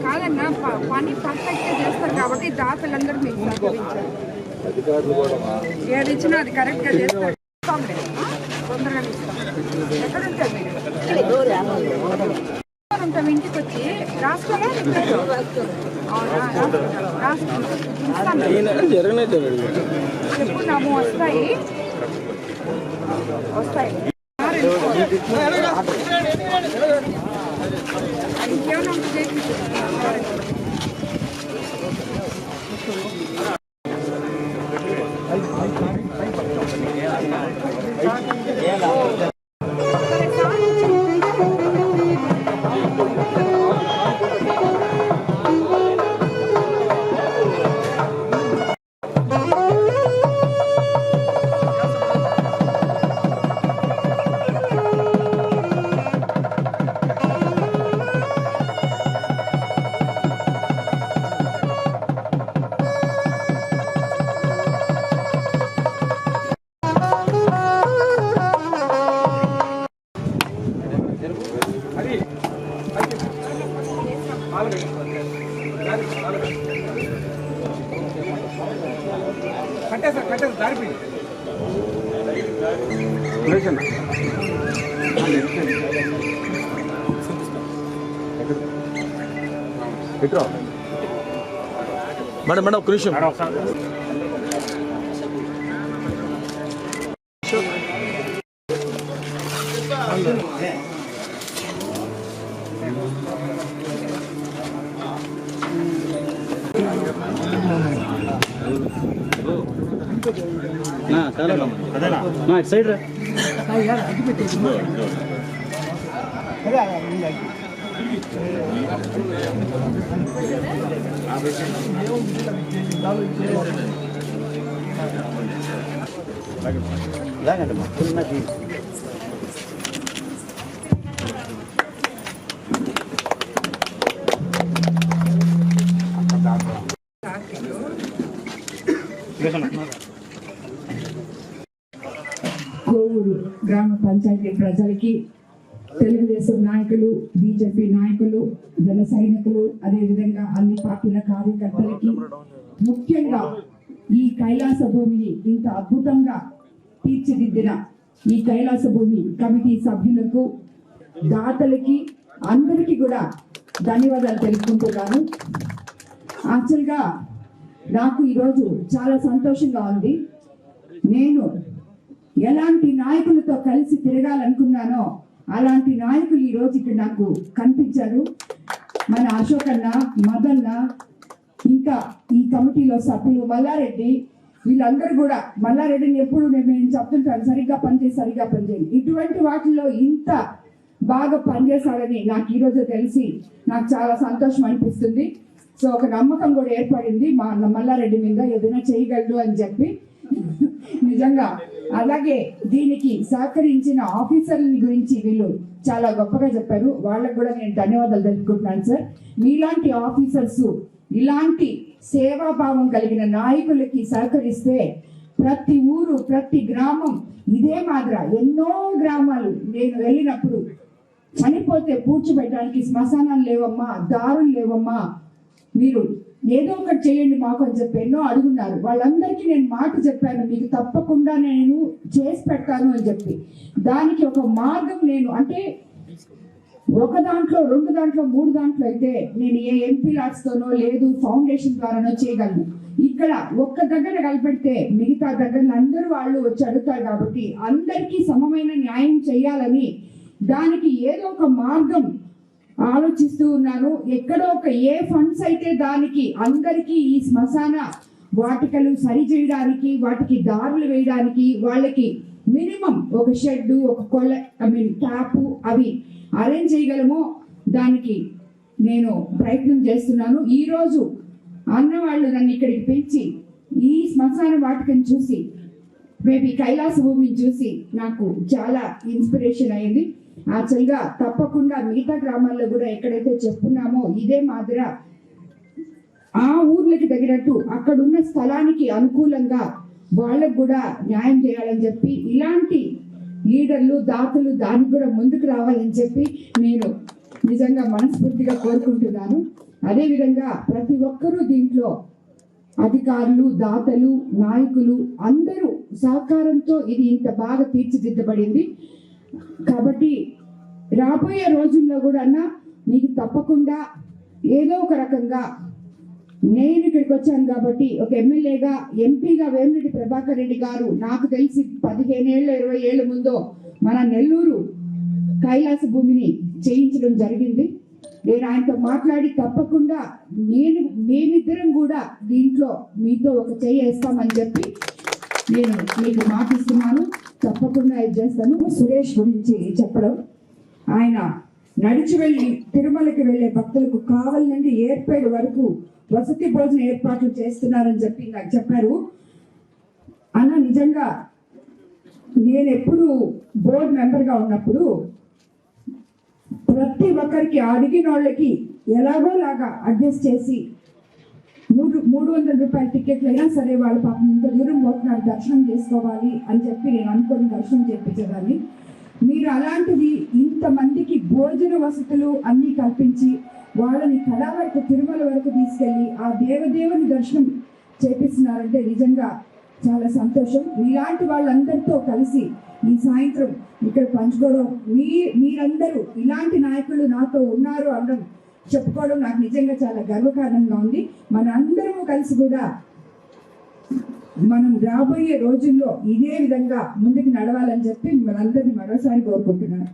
కాదన్నా పని పర్ఫెక్ట్ చేస్తారు కాబట్టి దాతలందరూ మీకు సహకరించారు. ఏది అది కరెక్ట్ గా చేస్తారు. తొందరగా ఎక్కడ ఉంటారు మీరు? ఉంటాం ఇంటికి వచ్చి రాసుకోవాలి. చెప్పున్నాము వస్తాయి వస్తాయి. ఇంకేమైనా ఉంటుంది కట్టేసారు దారిపోయి మేడం మేడం ఒక నిమిషం సైడ్ రా కోవూరు గ్రామ పంచాయతీ ప్రజలకి, తెలుగుదేశం నాయకులు, బీజేపీ నాయకులు, జన సైనికులు, అదేవిధంగా అన్ని పార్టీల కార్యకర్తలకి, ముఖ్యంగా ఈ కైలాస భూమిని ఇంత అద్భుతంగా తీర్చిదిద్దిన ఈ కైలాస భూమి కమిటీ సభ్యులకు, దాతలకి అందరికీ కూడా ధన్యవాదాలు తెలుపుకుంటున్నాను. యాక్చువల్గా నాకు ఈరోజు చాలా సంతోషంగా ఉంది. నేను ఎలాంటి నాయకులతో కలిసి తిరగాలనుకున్నానో అలాంటి నాయకులు ఈ రోజు ఇక్కడ నాకు కనిపించారు. మన అశోక్ అన్న, మదన్న, ఇంకా ఈ కమిటీలో సభ్యులు మల్లారెడ్డి, వీళ్ళందరూ కూడా మల్లారెడ్డిని ఎప్పుడు నేను చెప్తుంటాను, సరిగ్గా పనిచేయి. ఇటువంటి వాటిల్లో ఇంత బాగా పనిచేశారని నాకు ఈరోజు తెలిసి నాకు చాలా సంతోషం అనిపిస్తుంది. సో ఒక నమ్మకం కూడా ఏర్పడింది మా మల్లారెడ్డి మీద, ఏదైనా చేయగలడు అని చెప్పి. నిజంగా అలాగే దీనికి సహకరించిన ఆఫీసర్ల గురించి వీళ్ళు చాలా గొప్పగా చెప్పారు. వాళ్ళకు కూడా నేను ధన్యవాదాలు తెలుపుకుంటున్నాను సార్. మీలాంటి ఆఫీసర్స్, ఇలాంటి సేవాభావం కలిగిన నాయకులకి సహకరిస్తే ప్రతి ఊరు, ప్రతి గ్రామం ఇదే మాదిరి ఎన్నో గ్రామాలు నేను వెళ్ళినప్పుడు చనిపోతే పూడ్చిపెట్టడానికి శ్మశానాలు లేవమ్మా, దారులు లేవమ్మా, మీరు ఏదో ఒకటి చేయండి మాకు అని చెప్పి ఎన్నో అడుగున్నారు. వాళ్ళందరికీ నేను మాట చెప్పాను, మీకు తప్పకుండా నేను చేసి పెడతాను అని చెప్పి. దానికి ఒక మార్గం నేను అంటే ఒక దాంట్లో, 2 దాంట్లో, 3 దాంట్లో అయితే నేను ఏ ఎంపీ లాట్స్తోనో లేదు ఫౌండేషన్ ద్వారానో చేయగలను. ఇక్కడ ఒక్క దగ్గర కలిపెడితే మిగతా దగ్గర అందరూ వాళ్ళు వచ్చి అడుగుతారు. కాబట్టి అందరికీ సమమైన న్యాయం చేయాలని దానికి ఏదో ఒక మార్గం ఆలోచిస్తూ ఉన్నాను. ఎక్కడో ఒక ఏ ఫండ్స్ అయితే దానికి అందరికీ ఈ శ్మశాన వాటికలు సరి చేయడానికి, వాటికి దారులు వేయడానికి, వాళ్ళకి మినిమం ఒక షెడ్, ఒక ట్యాపు అవి అరేంజ్ చేయగలమో దానికి నేను ప్రయత్నం చేస్తున్నాను. ఈరోజు అన్నవాళ్ళు నన్ను ఇక్కడికి పెంచి ఈ శ్మశాన వాటికను చూసి, మేబీ కైలాస భూమిని చూసి నాకు చాలా ఇన్స్పిరేషన్ అయింది. యాక్చువల్గా తప్పకుండా మిగతా గ్రామాల్లో కూడా ఎక్కడైతే చెప్పున్నామో ఇదే మాదిర ఆ ఊర్లకి తగినట్టు అక్కడున్న స్థలానికి అనుకూలంగా వాళ్ళకు కూడా న్యాయం చేయాలని చెప్పి, ఇలాంటి లీడర్లు దాతలు దానికి కూడా ముందుకు రావాలని చెప్పి నేను నిజంగా మనస్ఫూర్తిగా కోరుకుంటున్నాను. అదేవిధంగా ప్రతి ఒక్కరూ దీంట్లో అధికారులు, దాతలు, నాయకులు అందరూ సహకారంతో ఇది ఇంత బాగా తీర్చిదిద్దబడింది. కాబట్టి రాబోయే రోజుల్లో కూడా మీకు తప్పకుండా ఏదో ఒక రకంగా, నేను ఇక్కడికి వచ్చాను కాబట్టి ఒక ఎమ్మెల్యేగా, ఎంపీగా వేమిరెడ్డి ప్రభాకర్ రెడ్డి గారు నాకు తెలిసి 15 ఏళ్ళు 20 ఏళ్ళ ముందో మన నెల్లూరు కైలాస భూమిని చేయించడం జరిగింది. నేను ఆయనతో మాట్లాడి తప్పకుండా మేమిద్దరం కూడా దీంట్లో మీతో ఒక చెయ్యి వేస్తామని చెప్పి నేను మీకు మాటిస్తున్నాను. తప్పకుండా ఇది చేస్తాను. సురేష్ గురించి చెప్పడం, ఆయన నడిచి వెళ్ళి తిరుమలకి వెళ్ళే భక్తులకు కావలి నుండి ఏర్పేడు వరకు వసతి భోజన ఏర్పాట్లు చేస్తున్నారని చెప్పి నాకు చెప్పారు. అన్న నిజంగా నేను ఎప్పుడు బోర్డు మెంబర్గా ఉన్నప్పుడు ప్రతి ఒక్కరికి అడిగిన వాళ్ళకి ఎలాగోలాగా అడ్జస్ట్ చేసి 300 రూపాయల టికెట్లు అయినా సరే వాళ్ళ పాపం ఇంత దూరం పోతున్నారు, దర్శనం చేసుకోవాలి అని చెప్పి నేను అనుకుని దర్శనం చేయించేదాన్ని. మీరు అలాంటిది ఇంతమందికి భోజన వసతులు అన్నీ కల్పించి వాళ్ళని కళ వరకు తిరుమల వరకు తీసుకెళ్ళి ఆ దేవదేవుని దర్శనం చేపిస్తున్నారంటే నిజంగా చాలా సంతోషం. ఇలాంటి వాళ్ళందరితో కలిసి ఈ సాయంత్రం ఇక్కడ పంచుకోవడం, మీరందరూ ఇలాంటి నాయకులు నాతో ఉన్నారు అనడం చెప్పుకోవడం నాకు నిజంగా చాలా గర్వకారణంగా ఉంది. మనందరము కలిసి కూడా మనం రాబోయే రోజుల్లో ఇదే విధంగా ముందుకు నడవాలని చెప్పి మనందరినీ మరోసారి కోరుకుంటున్నాను.